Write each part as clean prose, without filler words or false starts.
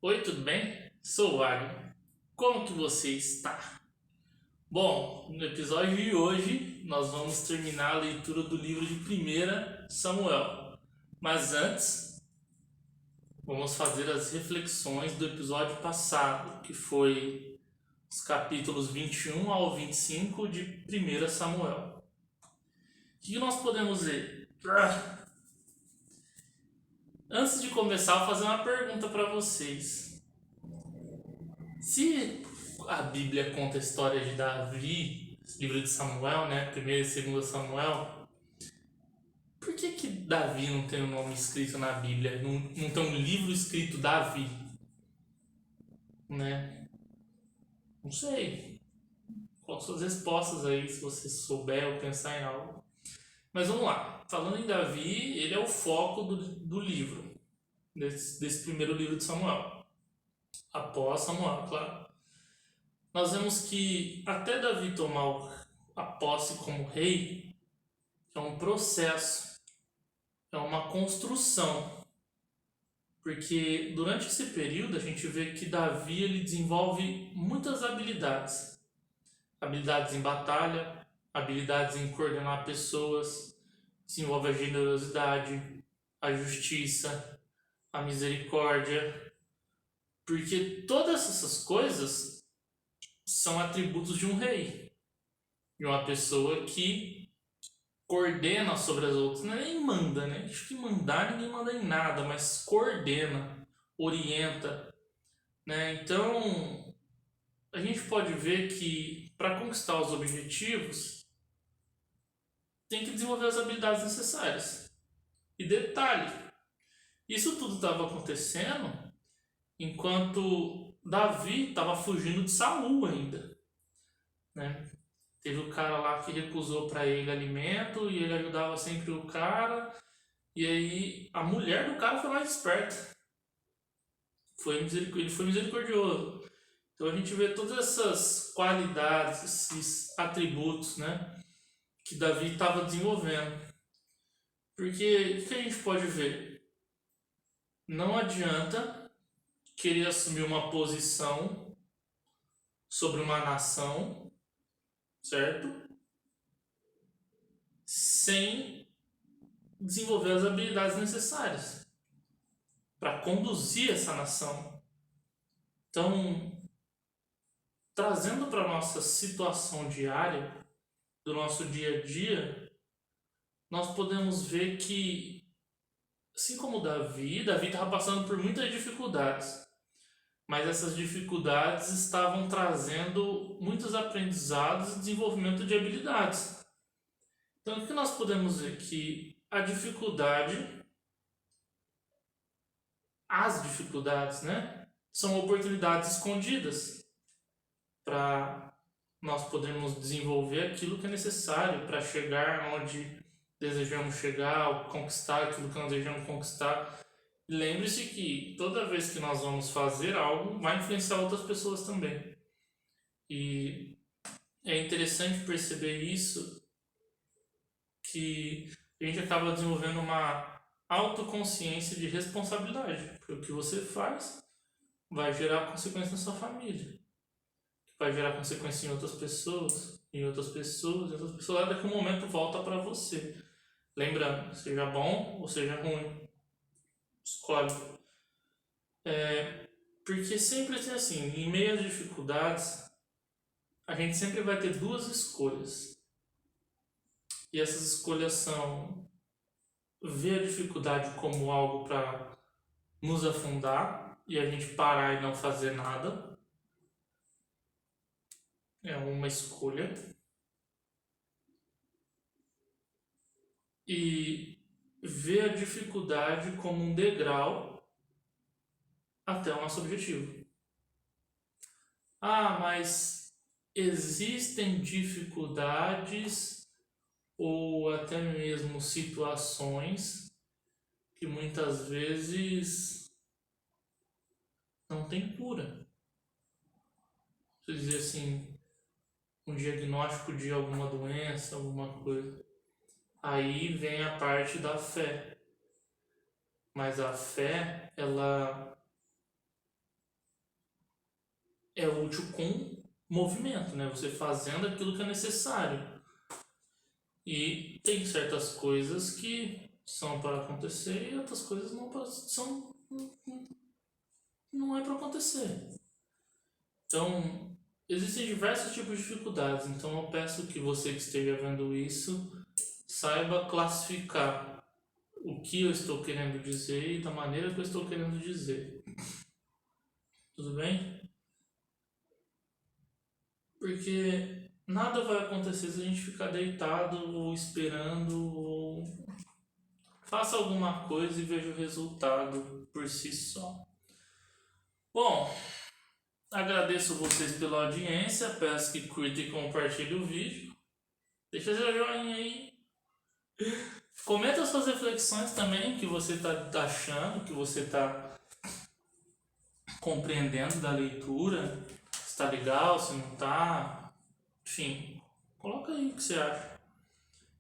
Oi, tudo bem? Sou o Wagner. Como que você está? Bom, no episódio de hoje nós vamos terminar a leitura do livro de 1 Samuel. Mas antes, vamos fazer as reflexões do episódio passado, que foi os capítulos 21 ao 25 de 1 Samuel. O que nós podemos ver? Antes de começar, eu vou fazer uma pergunta para vocês. Se a Bíblia conta a história de Davi, livro de Samuel, né? 1 e 2 Samuel, por que Davi não tem o nome escrito na Bíblia? Não tem um livro escrito Davi? Né? Não sei. Quais suas respostas aí, se você souber ou pensar em algo. Mas vamos lá. Falando em Davi, ele é o foco do livro, desse primeiro livro de Samuel. Após Samuel, claro. Nós vemos que até Davi tomar a posse como rei, é um processo, é uma construção. Porque durante esse período a gente vê que Davi ele desenvolve muitas habilidades. Habilidades em batalha, habilidades em coordenar pessoas, desenvolve a generosidade, a justiça, a misericórdia. Porque todas essas coisas são atributos de um rei, de uma pessoa que coordena sobre as outras, não é nem manda, né? Acho que mandar ninguém manda em nada, mas coordena, orienta, né? Então a gente pode ver que para conquistar os objetivos tem que desenvolver as habilidades necessárias. E detalhe, isso tudo estava acontecendo enquanto Davi estava fugindo de Saul ainda, né? Teve o cara lá que recusou para ele alimento e ele ajudava sempre o cara. E aí a mulher do cara foi mais esperta. Ele foi misericordioso. Então a gente vê todas essas qualidades, esses atributos, né, que Davi estava desenvolvendo. Porque o que a gente pode ver? Não adianta querer assumir uma posição sobre uma nação, certo? Sem desenvolver as habilidades necessárias para conduzir essa nação. Então, trazendo para a nossa situação diária, do nosso dia a dia, nós podemos ver que, assim como Davi estava passando por muitas dificuldades, mas essas dificuldades estavam trazendo muitos aprendizados e desenvolvimento de habilidades. Então, o que nós podemos ver? Que as dificuldades, né, são oportunidades escondidas para nós podermos desenvolver aquilo que é necessário para chegar onde desejamos chegar, ou conquistar aquilo que nós desejamos conquistar. Lembre-se que toda vez que nós vamos fazer algo, vai influenciar outras pessoas também. E é interessante perceber isso, que a gente acaba desenvolvendo uma autoconsciência de responsabilidade. Porque o que você faz vai gerar consequências na sua família, vai gerar consequências em outras pessoas, em outras pessoas, em outras pessoas, até que um momento volta para você. Lembrando, seja bom ou seja ruim, escolhe. Porque sempre tem assim, em meio às dificuldades, a gente sempre vai ter duas escolhas. E essas escolhas são ver a dificuldade como algo para nos afundar e a gente parar e não fazer nada. É uma escolha. E ver a dificuldade como um degrau até o nosso objetivo. Ah, mas existem dificuldades ou até mesmo situações que muitas vezes não tem cura. Se eu dizer assim, um diagnóstico de alguma doença, alguma coisa. Aí vem a parte da fé. Mas a fé, ela é útil com movimento, né? Você fazendo aquilo que é necessário. E tem certas coisas que são para acontecer e outras coisas não é para acontecer. Então, existem diversos tipos de dificuldades. Então, eu peço que você que esteja vendo isso saiba classificar o que eu estou querendo dizer e da maneira que eu estou querendo dizer. Tudo bem? Porque nada vai acontecer se a gente ficar deitado ou esperando ou faça alguma coisa e veja o resultado por si só. Bom, agradeço vocês pela audiência, peço que curtem e compartilhem o vídeo. Deixa seu joinha aí. Comenta suas reflexões também, que você está achando, que você está compreendendo da leitura. Se está legal, se não está. Enfim, coloca aí o que você acha.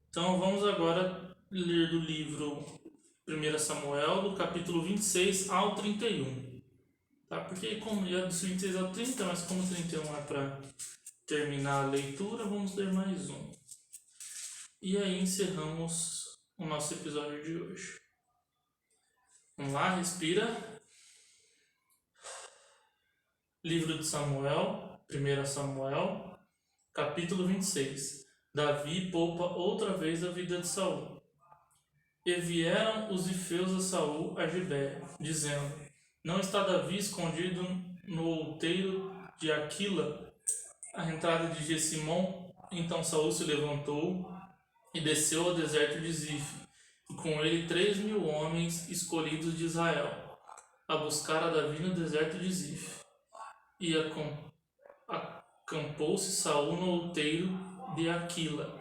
Então vamos agora ler do livro 1 Samuel, do capítulo 26 ao 31. Tá? Porque como já do 26 ao 30, mas como 31 é para terminar a leitura, vamos ler mais um. E aí encerramos o nosso episódio de hoje. Vamos lá, respira. Livro de Samuel, 1 Samuel, capítulo 26. Davi poupa outra vez a vida de Saul. E vieram os ifeus a Saul a Gibeia, dizendo: Não está Davi escondido no outeiro de Aquila, à entrada de Gessimon? Então Saul se levantou e desceu ao deserto de Zif, e com ele 3.000 homens escolhidos de Israel, a buscar a Davi no deserto de Zif. E acampou-se Saul no outeiro de Aquila,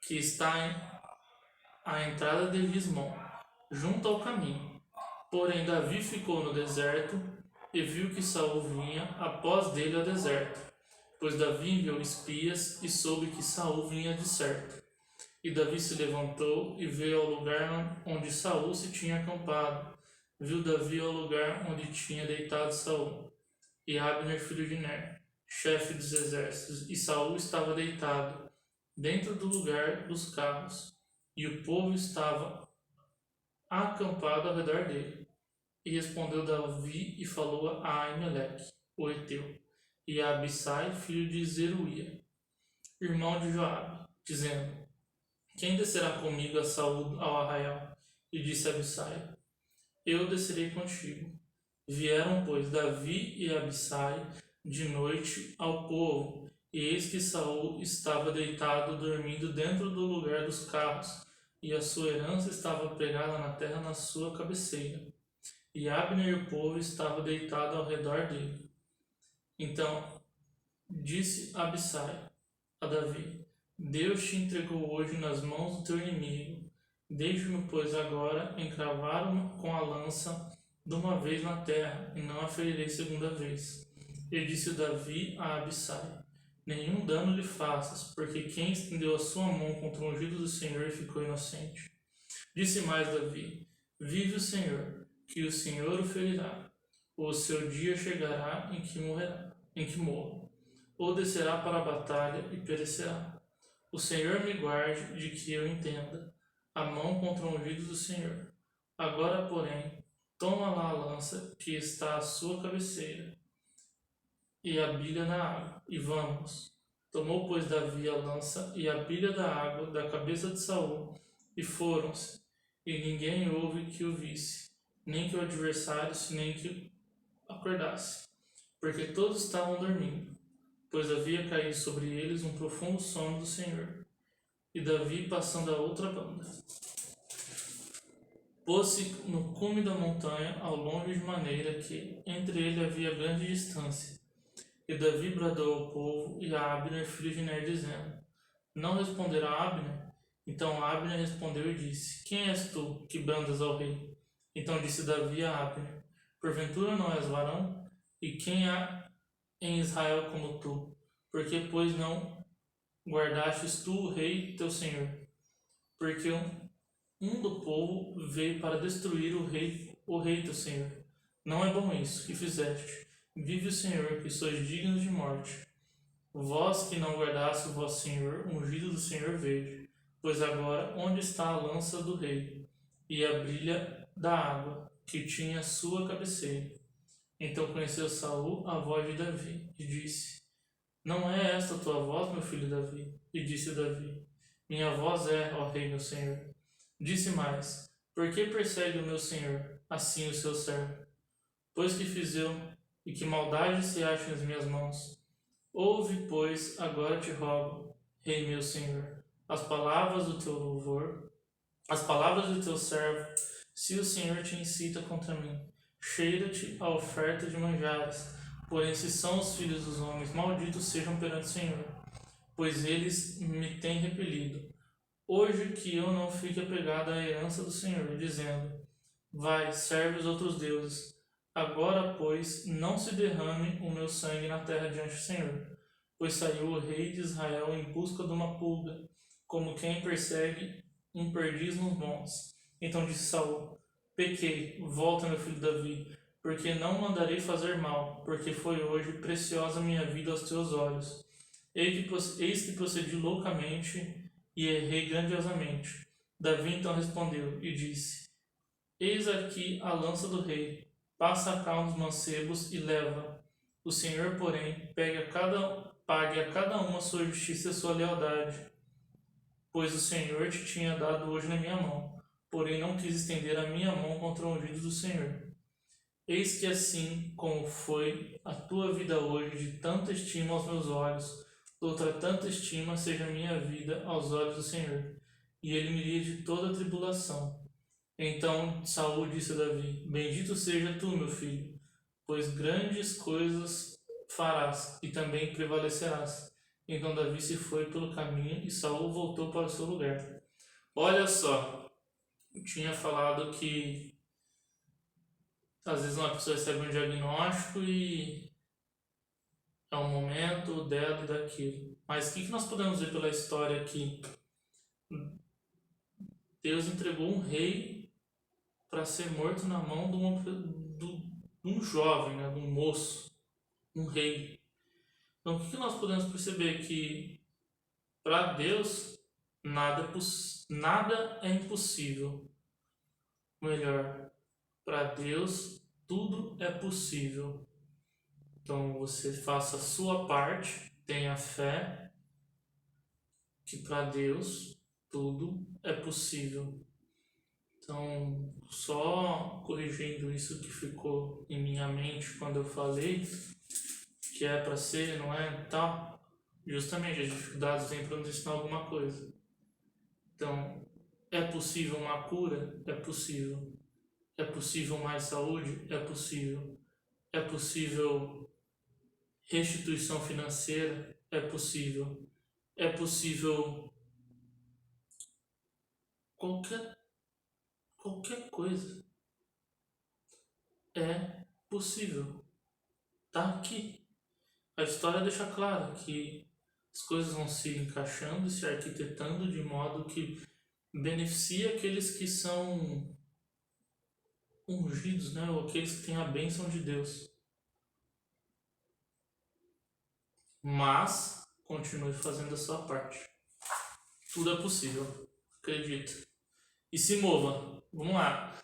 que está à entrada de Gismon, junto ao caminho. Porém Davi ficou no deserto e viu que Saul vinha após dele ao deserto, pois Davi enviou espias e soube que Saul vinha de certo. E Davi se levantou e veio ao lugar onde Saul se tinha acampado. Viu Davi ao lugar onde tinha deitado Saul e Abner, filho de Ner, chefe dos exércitos, e Saul estava deitado dentro do lugar dos carros, e o povo estava acampado ao redor dele. E respondeu Davi e falou a Aimeleque, o Eteu, e a Abissai, filho de Zeruia, irmão de Joabe, dizendo: Quem descerá comigo a Saul ao arraial? E disse Abissai: Eu descerei contigo. Vieram, pois, Davi e Abissai de noite ao povo, e eis que Saul estava deitado, dormindo dentro do lugar dos carros, e a sua herança estava pregada na terra na sua cabeceira. E Abner e o povo estavam deitados ao redor dele. Então disse Abissai a Davi: Deus te entregou hoje nas mãos do teu inimigo. Deixe-me, pois, agora encravar com a lança de uma vez na terra, e não a ferirei segunda vez. E disse Davi a Abissai: Nenhum dano lhe faças, porque quem estendeu a sua mão contra o ungido do Senhor ficou inocente. Disse mais Davi: Vive o Senhor, que o Senhor o ferirá. O seu dia chegará em que morra, ou descerá para a batalha e perecerá. O Senhor me guarde de que eu entenda a mão contra o ungido do Senhor. Agora, porém, toma lá a lança que está à sua cabeceira e a bilha na água, e vamos. Tomou, pois, Davi a lança e a bilha da água da cabeça de Saul, e foram-se, e ninguém houve que o visse, nem que o adversário, nem que acordasse, porque todos estavam dormindo, pois havia caído sobre eles um profundo sono do Senhor. E Davi, passando a outra banda, pôs-se no cume da montanha, ao longe, de maneira que entre ele havia grande distância. E Davi bradou ao povo e a Abner, filho de Ner, dizendo: Não responderá Abner? Então Abner respondeu e disse: Quem és tu, que brandas ao rei? Então disse Davi a Abner: Porventura não és varão? E quem há em Israel como tu? Porque, pois, não guardastes tu o rei teu senhor? Porque um do povo veio para destruir o rei teu senhor. Não é bom isso que fizeste. Vive o Senhor, que sois dignos de morte. Vós que não guardaste o vosso Senhor, ungido do Senhor vejo. Pois agora, onde está a lança do rei e a brilha da água, que tinha sua cabeceira? Então conheceu Saul a voz de Davi, e disse: Não é esta a tua voz, meu filho Davi? E disse Davi: Minha voz é, ó rei, meu senhor. Disse mais: Por que persegue o meu senhor, assim o seu servo? Pois que fiz eu, e que maldade se acha nas minhas mãos? Ouve, pois, agora te rogo, rei meu senhor, as palavras do teu louvor, as palavras do teu servo, se o Senhor te incita contra mim. Cheira-te a oferta de manjares, porém se são os filhos dos homens, malditos sejam perante o Senhor, pois eles me têm repelido. Hoje que eu não fique apegado à herança do Senhor, dizendo: Vai, serve os outros deuses. Agora, pois, não se derrame o meu sangue na terra diante do Senhor. Pois saiu o rei de Israel em busca de uma pulga, como quem persegue um perdiz nos montes. Então disse Saul: Pequei, volta, meu filho Davi, porque não mandarei fazer mal, porque foi hoje preciosa minha vida aos teus olhos. Eis que procedi loucamente e errei grandiosamente. Davi então respondeu e disse: Eis aqui a lança do rei, passa cá uns mancebos e leva. O Senhor, porém, pague a cada um a sua justiça e a sua lealdade, pois o Senhor te tinha dado hoje na minha mão, porém não quis estender a minha mão contra o ungido do Senhor. Eis que assim como foi a tua vida hoje, de tanta estima aos meus olhos, outra tanta estima seja a minha vida aos olhos do Senhor, e ele me livre de toda a tribulação. Então Saul disse a Davi: Bendito seja tu, meu filho, pois grandes coisas farás e também prevalecerás. Então Davi se foi pelo caminho e Saul voltou para o seu lugar. Olha só, eu tinha falado que às vezes uma pessoa recebe um diagnóstico e é um momento dela e daquilo. Mas o que nós podemos ver pela história aqui? Deus entregou um rei para ser morto na mão de um jovem, né, de um moço, um rei. Então o que nós podemos perceber? Que para Deus nada é impossível. Melhor, para Deus tudo é possível. Então você faça a sua parte, tenha fé que para Deus tudo é possível. Então, só corrigindo isso que ficou em minha mente quando eu falei que é para ser, não é, tal. Justamente as dificuldades vêm para nos ensinar alguma coisa. Então, é possível uma cura? É possível. É possível mais saúde? É possível. É possível restituição financeira? É possível. É possível qualquer coisa. É possível. Tá aqui. A história deixa claro que as coisas vão se encaixando e se arquitetando de modo que beneficia aqueles que são ungidos, né? Ou aqueles que têm a bênção de Deus. Mas continue fazendo a sua parte. Tudo é possível. Acredita. E se mova. Vamos lá.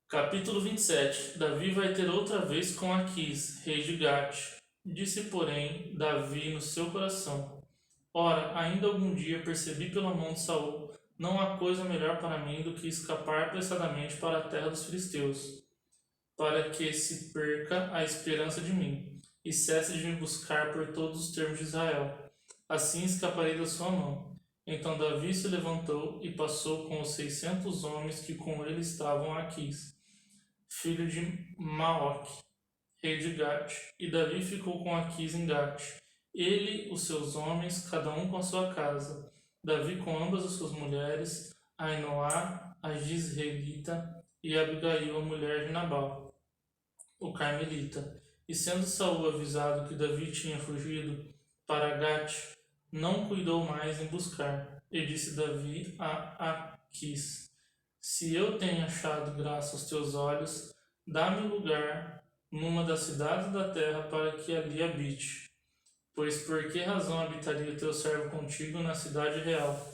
Capítulo 27. Davi vai ter outra vez com Aquis, rei de Gate. Disse, porém, Davi no seu coração: Ora, ainda algum dia percebi pela mão de Saul: não há coisa melhor para mim do que escapar apressadamente para a terra dos filisteus, para que se perca a esperança de mim, e cesse de me buscar por todos os termos de Israel. Assim escaparei da sua mão. Então Davi se levantou e passou com os 600 homens que com ele estavam a Aquis, filho de Maoque, rei de Gate. E Davi ficou com Aquis em Gate, ele, os seus homens, cada um com a sua casa. Davi com ambas as suas mulheres, Ainoá, a Gisraelita, e Abigail, a mulher de Nabal, o Carmelita. E sendo Saul avisado que Davi tinha fugido para Gate, não cuidou mais em buscar. E disse Davi a Aquis: Se eu tenho achado graça aos teus olhos, dá-me lugar numa das cidades da terra para que ali habite. Pois por que razão habitaria o teu servo contigo na cidade real?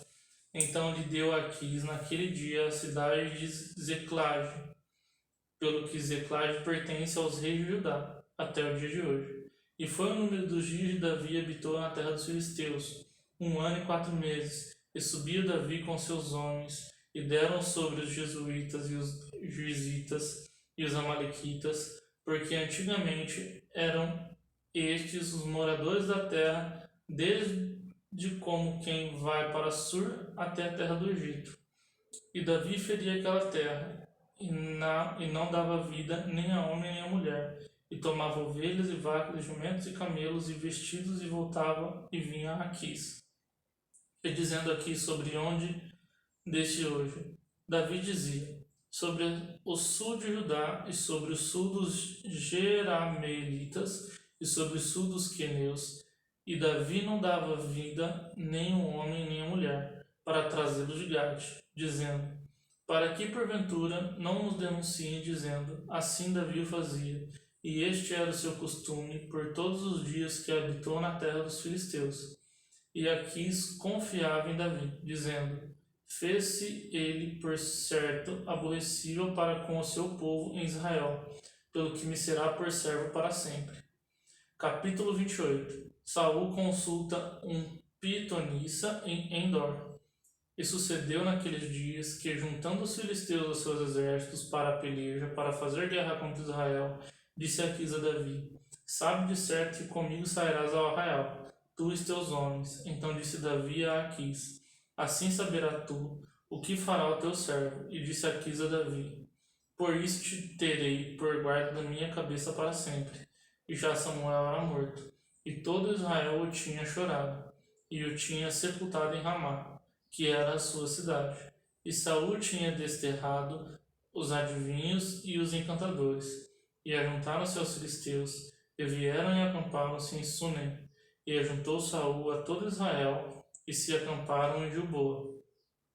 Então lhe deu Aquis naquele dia a cidade de Zeclage, pelo que Zeclage pertence aos reis de Judá, até o dia de hoje. E foi o número dos dias de Davi habitou na terra dos filisteus, 1 ano e 4 meses. E subiu Davi com seus homens, e deram sobre os jesuítas e os juizitas e os amalequitas, porque antigamente eram estes os moradores da terra, desde como quem vai para Sur até a terra do Egito. E Davi feria aquela terra, e não dava vida nem a homem nem a mulher, e tomava ovelhas e vacas, e jumentos e camelos e vestidos, e voltava e vinha a Aquis. E dizendo aqui sobre onde deste hoje, Davi dizia, sobre o sul de Judá, e sobre o sul dos Jerameelitas, e sobre o sul dos queneus, e Davi não dava vida nem um homem nem a mulher, para trazê-los de Gade, dizendo, para que porventura não nos denunciem, dizendo, assim Davi o fazia, e este era o seu costume por todos os dias que habitou na terra dos filisteus. E Aquis confiava em Davi, dizendo, fez-se ele por certo aborrecível para com o seu povo em Israel, pelo que me será por servo para sempre. Capítulo 28. Saul consulta um pitonissa em Endor. E sucedeu naqueles dias que, juntando os filisteus aos seus exércitos para a peleja, para fazer guerra contra Israel, disse Aquis a Davi, sabe de certo que comigo sairás ao arraial, tu e os teus homens. Então disse Davi a Aquis, assim saberá tu o que fará o teu servo. E disse Aquis a Davi, por isso te terei por guarda da minha cabeça para sempre. E já Samuel era morto, e todo Israel o tinha chorado, e o tinha sepultado em Ramá, que era a sua cidade. E Saul tinha desterrado os adivinhos e os encantadores, e ajuntaram-se aos filisteus, e vieram e acamparam-se em Sunem. E ajuntou Saul a todo Israel, e se acamparam em Gilboa.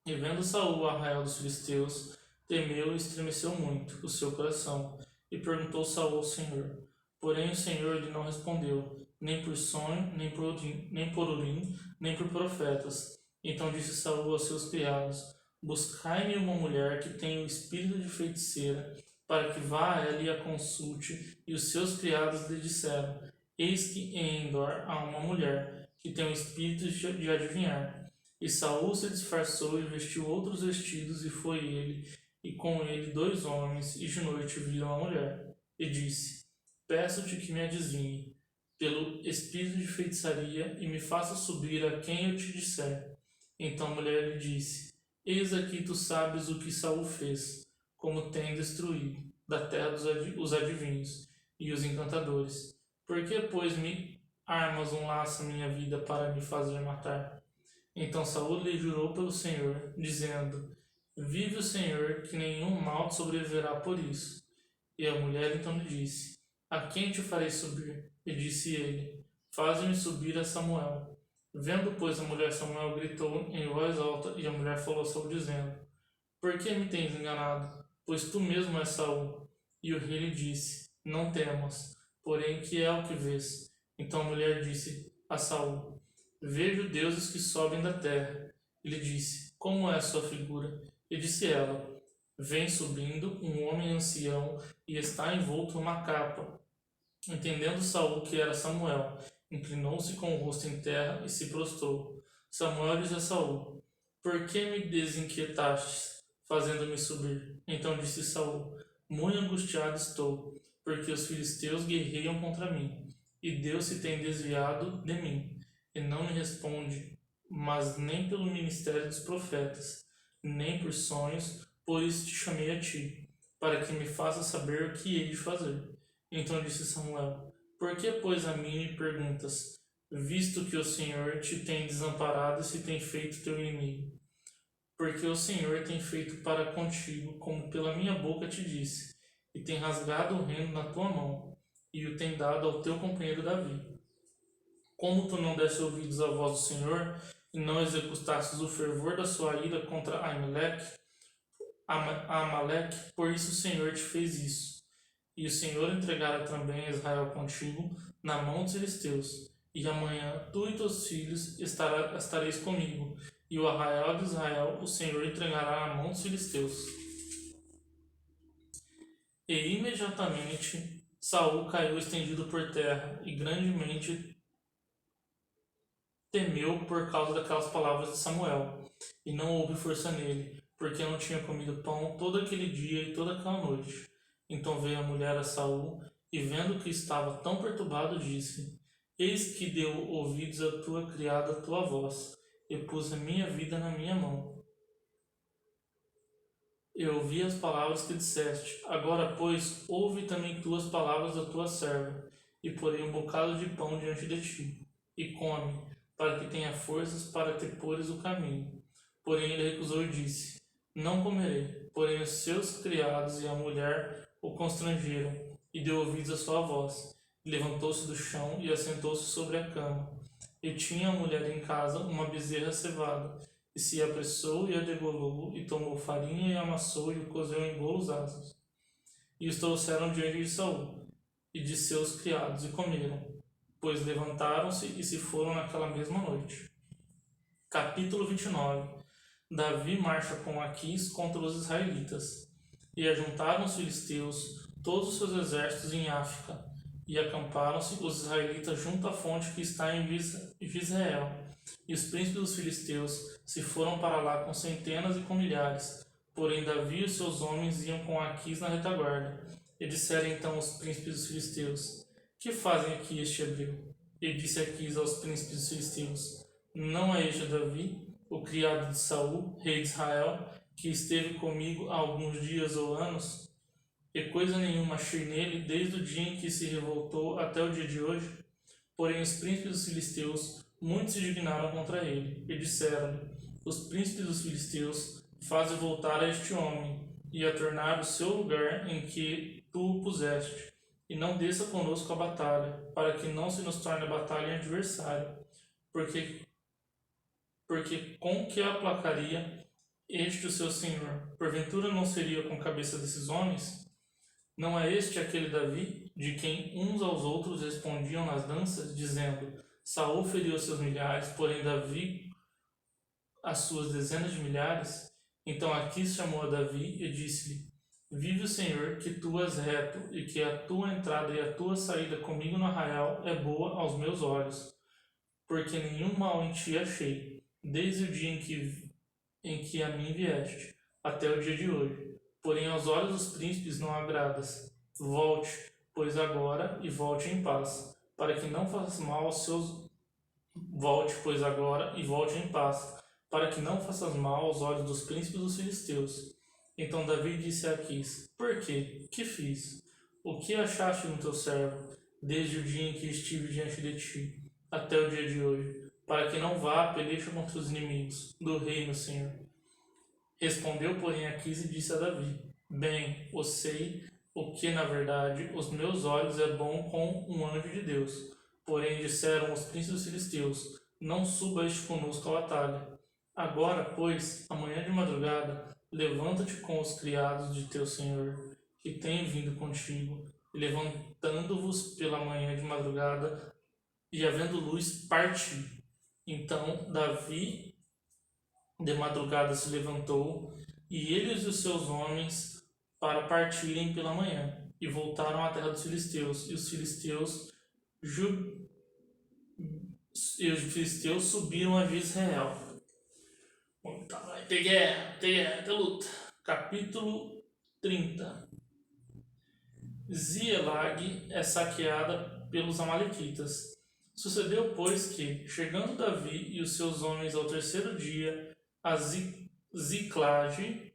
E vendo Saul o arraial dos filisteus, temeu e estremeceu muito o seu coração, e perguntou Saul ao Senhor. Porém o Senhor lhe não respondeu, nem por sonho, nem por urim, nem por profetas. Então disse Saul aos seus criados, buscai-me uma mulher que tenha o espírito de feiticeira, para que vá a ela e a consulte. E os seus criados lhe disseram, eis que em Endor há uma mulher, que tem o espírito de adivinhar. E Saul se disfarçou e vestiu outros vestidos, e foi ele, e com ele 2 homens, e de noite viram a mulher. E disse, peço-te que me adivinhe, pelo espírito de feitiçaria, e me faça subir a quem eu te disser. Então a mulher lhe disse, eis aqui tu sabes o que Saul fez, como tem destruído da terra os adivinhos e os encantadores. Por que, pois, me armas um laço à minha vida para me fazer matar? Então Saul lhe jurou pelo Senhor, dizendo, vive o Senhor, que nenhum mal te sobreviverá por isso. E a mulher então lhe disse, a quem te farei subir? E disse ele, faze-me subir a Samuel. Vendo, pois, a mulher Samuel, gritou em voz alta, e a mulher falou a Saul, dizendo, por que me tens enganado? Pois tu mesmo és Saul. E o rei lhe disse, não temas, porém que é o que vês? Então a mulher disse a Saul, vejo deuses que sobem da terra. Ele disse, como é a sua figura? E disse ela, vem subindo um homem ancião e está envolto numa capa. Entendendo Saul que era Samuel, inclinou-se com o rosto em terra e se prostrou. Samuel disse a Saul, por que me desinquietastes, fazendo-me subir? Então disse Saul, muito angustiado estou, porque os filisteus guerreiam contra mim, e Deus se tem desviado de mim, e não me responde, mas nem pelo ministério dos profetas, nem por sonhos, por isso te chamei a ti, para que me faças saber o que hei de fazer. Então disse Samuel, por que, pois, a mim me perguntas, visto que o Senhor te tem desamparado e se tem feito teu inimigo? Porque o Senhor tem feito para contigo, como pela minha boca te disse, e tem rasgado o reino na tua mão, e o tem dado ao teu companheiro Davi. Como tu não deste ouvidos à voz do Senhor, e não executastes o fervor da sua ira contra Amaleque, por isso o Senhor te fez isso. E o Senhor entregará também Israel contigo na mão dos filisteus. E amanhã tu e teus filhos estareis comigo, e o arraial de Israel o Senhor entregará na mão dos filisteus. E imediatamente Saul caiu estendido por terra, e grandemente temeu por causa daquelas palavras de Samuel, e não houve força nele, porque não tinha comido pão todo aquele dia e toda aquela noite. Então veio a mulher a Saul, e vendo que estava tão perturbado, disse: Eis que deu ouvidos à tua criada a tua voz, e pus a minha vida na minha mão. Eu ouvi as palavras que disseste. Agora, pois, ouve também tu as palavras da tua serva, e porei um bocado de pão diante de ti, e come, para que tenha forças para te pôres o caminho. Porém ele recusou e disse: Não comerei. Porém os seus criados e a mulher o constrangeram, e deu ouvidos à sua voz. E levantou-se do chão e assentou-se sobre a cama. E tinha a mulher em casa uma bezerra cevada, e se apressou e a degolou, e tomou farinha e amassou e o cozeu em bolos asas. E os trouxeram diante de Saul e de seus criados, e comeram, pois levantaram-se e se foram naquela mesma noite. Capítulo 29. Davi marcha com Aquis contra os israelitas. E ajuntaram os filisteus todos os seus exércitos em Áfica, e acamparam-se os israelitas junto à fonte que está em Jezreel. E os príncipes dos filisteus se foram para lá com centenas e com milhares. Porém Davi e os seus homens iam com Aquis na retaguarda. E disseram então os príncipes dos filisteus: Que fazem aqui este hebreu? E disse Aquis aos príncipes dos filisteus: Não é este Davi, o criado de Saul, rei de Israel, que esteve comigo há alguns dias ou anos? E coisa nenhuma achei nele desde o dia em que se revoltou até o dia de hoje. Porém os príncipes dos filisteus muito se dignaram contra ele, e disseram-lhe: Os príncipes dos filisteus fazem voltar a este homem, e a tornar o seu lugar em que tu o puseste, e não desça conosco a batalha, para que não se nos torne a batalha em adversário, porque com que aplacaria este o seu senhor? Porventura não seria com a cabeça desses homens? Não é este aquele Davi, de quem uns aos outros respondiam nas danças, dizendo: Saul feriu seus milhares, porém Davi as suas dezenas de milhares? Então Aquis chamou a Davi e disse-lhe: Vive o Senhor, que tu és reto, e que a tua entrada e a tua saída comigo no arraial é boa aos meus olhos, porque nenhum mal em ti achei, desde o dia em que a mim vieste, até o dia de hoje. Porém aos olhos dos príncipes não agradas. Volte, pois agora, e volte em paz, para que não faças mal aos seus... Volte, pois agora, e volte em paz, para que não faças mal aos olhos dos príncipes dos filisteus. Então Davi disse a Aquis: Por quê? Que fiz? O que achaste no teu servo, desde o dia em que estive diante de ti, até o dia de hoje, para que não vá a peleja contra os inimigos do reino, Senhor? Respondeu, porém, Aquis e disse a Davi: Bem, eu sei o que, na verdade, os meus olhos é bom com um anjo de Deus. Porém, disseram os príncipes dos filisteus: Não suba este conosco à batalha. Agora, pois, amanhã de madrugada, levanta-te com os criados de teu senhor, que têm vindo contigo, e levantando-vos pela manhã de madrugada, e havendo luz, parti. Então Davi de madrugada se levantou, e ele e os seus homens, para partirem pela manhã, e voltaram à terra dos filisteus, e os filisteus subiram a Jezreel. Tá, vai ter guerra, tem luta. Capítulo 30. Zielag é saqueada pelos amalequitas. Sucedeu, pois, que, chegando Davi e os seus homens ao terceiro dia a Ziclag,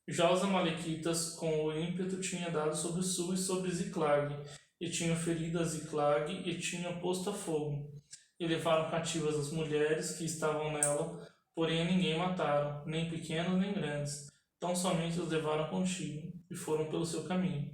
já os amalequitas com o ímpeto tinham dado sobre o sul e sobre Ziclag, e tinham ferido a Ziclag e tinham posto a fogo, e levaram cativas as mulheres que estavam nela, porém a ninguém mataram, nem pequenos nem grandes, tão somente os levaram contigo, e foram pelo seu caminho.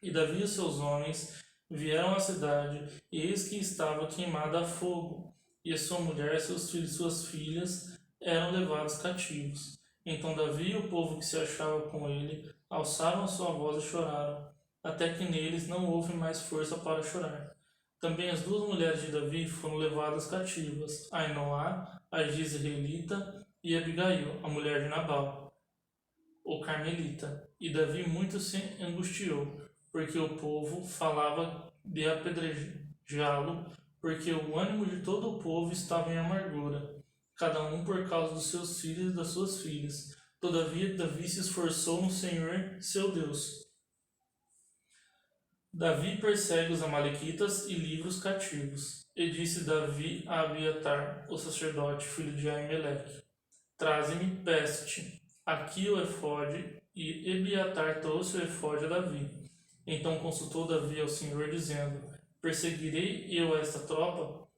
E Davi e os seus homens vieram à cidade, e eis que estava queimada a fogo, e a sua mulher, seus filhos e suas filhas eram levados cativos. Então Davi e o povo que se achava com ele alçaram a sua voz e choraram, até que neles não houve mais força para chorar. Também as duas mulheres de Davi foram levadas cativas, Ainoá, a Jezreelita, e Abigail, a mulher de Nabal, o carmelita. E Davi muito se angustiou, porque o povo falava de apedrejá-lo, porque o ânimo de todo o povo estava em amargura, cada um por causa dos seus filhos e das suas filhas. Todavia Davi se esforçou no Senhor, seu Deus. Davi persegue os amalequitas e livra os cativos. E disse Davi a Abiatar, o sacerdote, filho de Aimeleque: Traze-me peste, aqui o efode. E Abiatar trouxe o efode a Davi. Então consultou Davi ao Senhor, dizendo: Perseguirei eu esta tropa?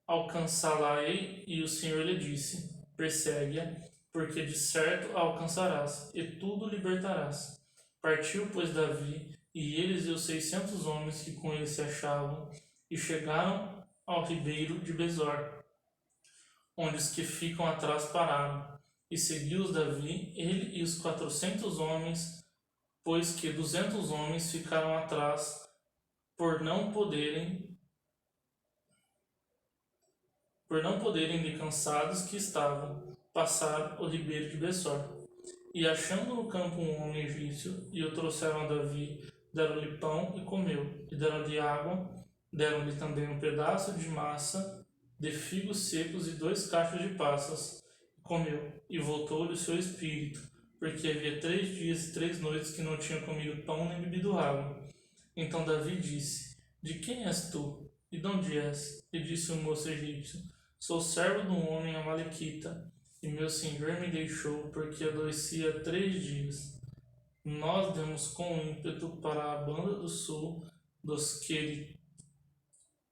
Alcançá-la-ei? E o Senhor lhe disse: Persegue-a, porque de certo a alcançarás, e tudo libertarás. Partiu, pois, Davi, e eles e os 600 homens que com ele se achavam, e chegaram ao ribeiro de Besor, onde os que ficam atrás pararam. E seguiu-os Davi, ele e os 400 homens, pois que 200 homens ficaram atrás, por não poderem, de cansados que estavam, passar o ribeiro de Besor. E achando no campo um homem egípcio, e o trouxeram a Davi, deram-lhe pão e comeu, e deram-lhe água, deram-lhe também um pedaço de massa de figos secos e 2 cachos de passas, e comeu, e voltou-lhe o seu espírito, porque havia 3 dias e 3 noites que não tinha comido pão nem bebido água. Então Davi disse: De quem és tu? E de onde és? E disse o moço egípcio: Sou servo de um homem amalequita, e meu senhor me deixou, porque adoecia 3 dias. Nós demos com ímpeto para a banda do sul dos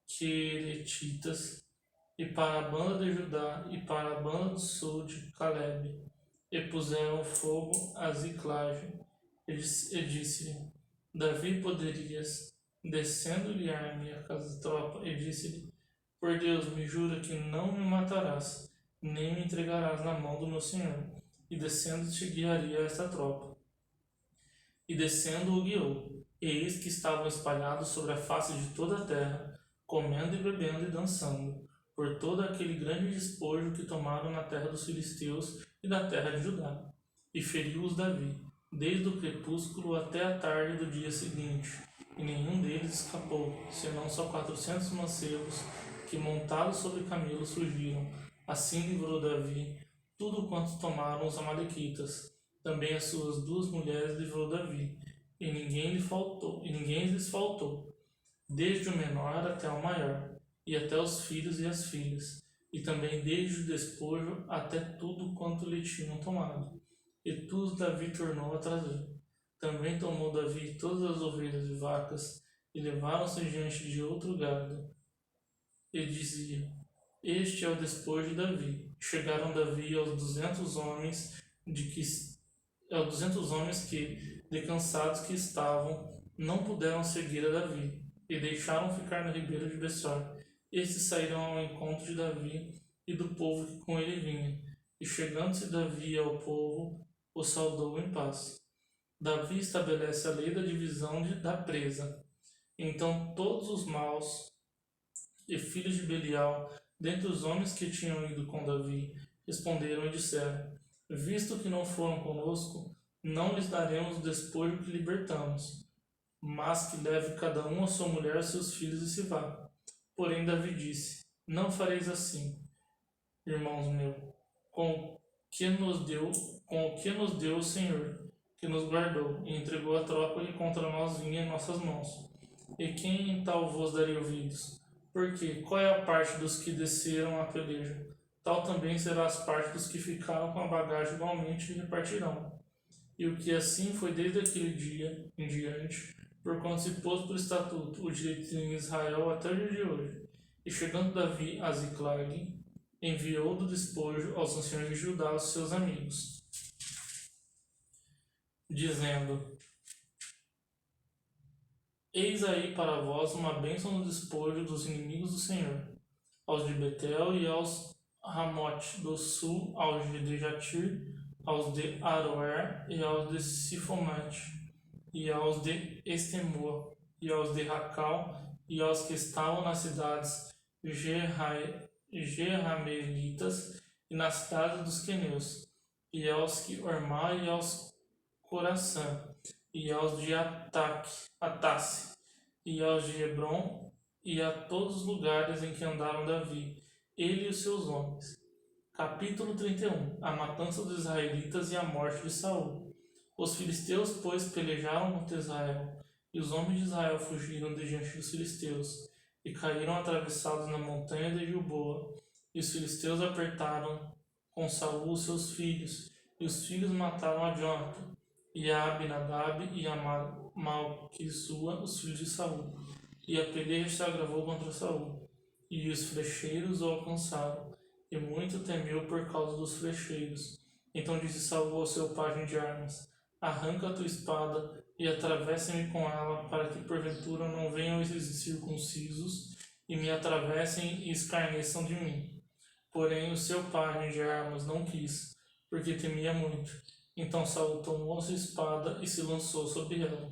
Queretitas, e para a banda de Judá, e para a banda do sul de Caleb, e puseram fogo a Ziclage. E disse-lhe: Davi, poderias, descendo-lhe arme a casa da tropa, e disse-lhe: Por Deus, me jura que não me matarás, nem me entregarás na mão do meu senhor. E descendo te guiaria esta tropa. E descendo o guiou, e eis que estavam espalhados sobre a face de toda a terra, comendo e bebendo e dançando, por todo aquele grande despojo que tomaram na terra dos filisteus e da terra de Judá. E feriu-os Davi, desde o crepúsculo até a tarde do dia seguinte, e nenhum deles escapou, senão só 400 mancebos, que montados sobre camelos fugiram. Assim livrou Davi tudo quanto tomaram os amalequitas. Também as suas 2 mulheres livrou Davi, e ninguém lhes faltou, desde o menor até o maior, e até os filhos e as filhas, e também desde o despojo até tudo quanto lhe tinham tomado. E tudo Davi tornou a trazer. Também tomou Davi todas as ovelhas e vacas, e levaram-se diante de outro gado. E dizia: Este é o despojo de Davi. Chegaram Davi aos 200 homens que, de cansados que estavam, não puderam seguir a Davi, e deixaram ficar no ribeiro de Besor. Estes saíram ao encontro de Davi e do povo que com ele vinha, e chegando-se Davi ao povo, o saudou em paz. Davi estabelece a lei da divisão da presa. Então todos os maus e filhos de Belial, dentre os homens que tinham ido com Davi, responderam e disseram: Visto que não foram conosco, não lhes daremos o despojo que libertamos, mas que leve cada um a sua mulher, seus filhos e se vá. Porém Davi disse: Não fareis assim, irmãos meus, com o que nos deu o Senhor, que nos guardou, e entregou a tropa que contra nós vinha em nossas mãos. E quem em tal vos daria ouvidos? Porque qual é a parte dos que desceram a peleja? Tal também será as partes dos que ficaram com a bagagem igualmente repartirão. E o que assim foi desde aquele dia em diante, porquanto se pôs por estatuto o direito em Israel até o dia de hoje. E chegando Davi a Ziclag, enviou do despojo aos anciões de Judá, os seus amigos, dizendo: Eis aí para vós uma bênção no despojo dos inimigos do Senhor, aos de Betel e aos Ramote do sul, aos de Jatir, aos de Aroer, e aos de Sifomate, e aos de Estemoa, e aos de Racal, e aos que estavam nas cidades Jerramelitas, e nas cidades dos queneus, e aos que Ormá, e aos Coração, e aos de Atasse, e aos de Hebron, e a todos os lugares em que andaram Davi, ele e os seus homens. Capítulo 31. A matança dos israelitas e a morte de Saul. Os filisteus, pois, pelejaram contra Israel, e os homens de Israel fugiram de diante dos filisteus, e caíram atravessados na montanha de Gilboa. E os filisteus apertaram com Saul os seus filhos, e os filhos mataram a Jonathan, e a Abinadab e a Malquissua, os filhos de Saul. E a peleja se agravou contra Saul, e os flecheiros o alcançaram, e muito temeu por causa dos flecheiros. Então disse Saul ao seu pajem de armas: arranca a tua espada e atravessa-me com ela, para que porventura não venham esses circuncisos e me atravessem e escarneçam de mim. Porém o seu pajem de armas não quis, porque temia muito. Então Saul tomou a sua espada e se lançou sobre ela.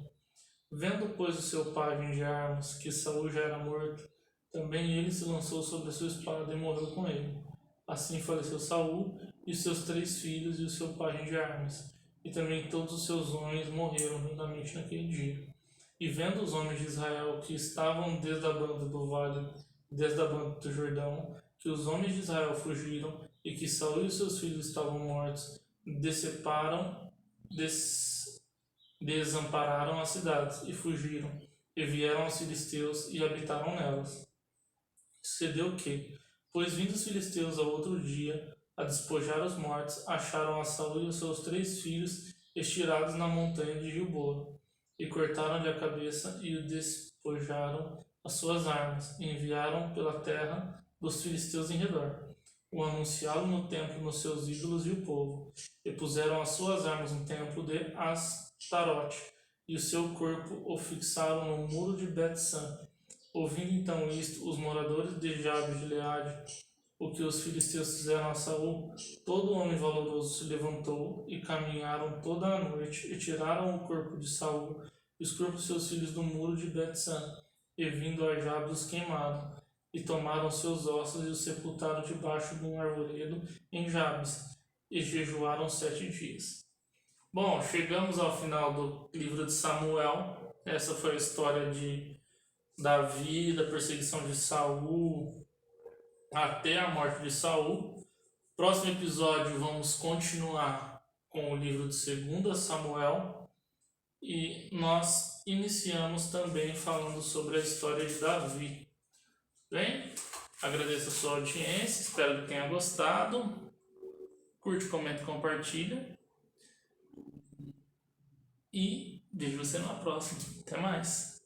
Vendo, pois, o seu pajem de armas que Saul já era morto, também ele se lançou sobre a sua espada e morreu com ele. Assim faleceu Saul e os seus 3 filhos e o seu pajem de armas, e também todos os seus homens morreram juntamente naquele dia. E vendo os homens de Israel que estavam desde a banda do vale, desde a banda do Jordão, que os homens de Israel fugiram e que Saul e os seus filhos estavam mortos, desampararam as cidades e fugiram, e vieram aos filisteus e habitaram nelas. Sucedeu que, pois vindo os filisteus ao outro dia a despojar os mortos, acharam a Saul e os seus 3 filhos estirados na montanha de Gilboa, e cortaram-lhe a cabeça e o despojaram as suas armas, e enviaram pela terra dos filisteus em redor. O anunciaram no templo nos seus ídolos e o povo, e puseram as suas armas no templo de Astarote, e o seu corpo o fixaram no muro de Bet-san. Ouvindo então isto, os moradores de Jabes de Gileade, o que os filisteus fizeram a Saul, todo homem valoroso se levantou, e caminharam toda a noite, e tiraram o corpo de Saul e os corpos de seus filhos do muro de Bet-san, e vindo a Jabes os queimaram, e tomaram seus ossos e os sepultaram debaixo de um arvoredo em Jabes, e jejuaram 7 dias. Bom, chegamos ao final do livro de Samuel. Essa foi a história de Davi, da perseguição de Saul até a morte de Saul. Próximo episódio vamos continuar com o livro de 2 Samuel, e nós iniciamos também falando sobre a história de Davi. Bem, agradeço a sua audiência, espero que tenha gostado. Curte, comenta e compartilha. E vejo você na próxima. Até mais!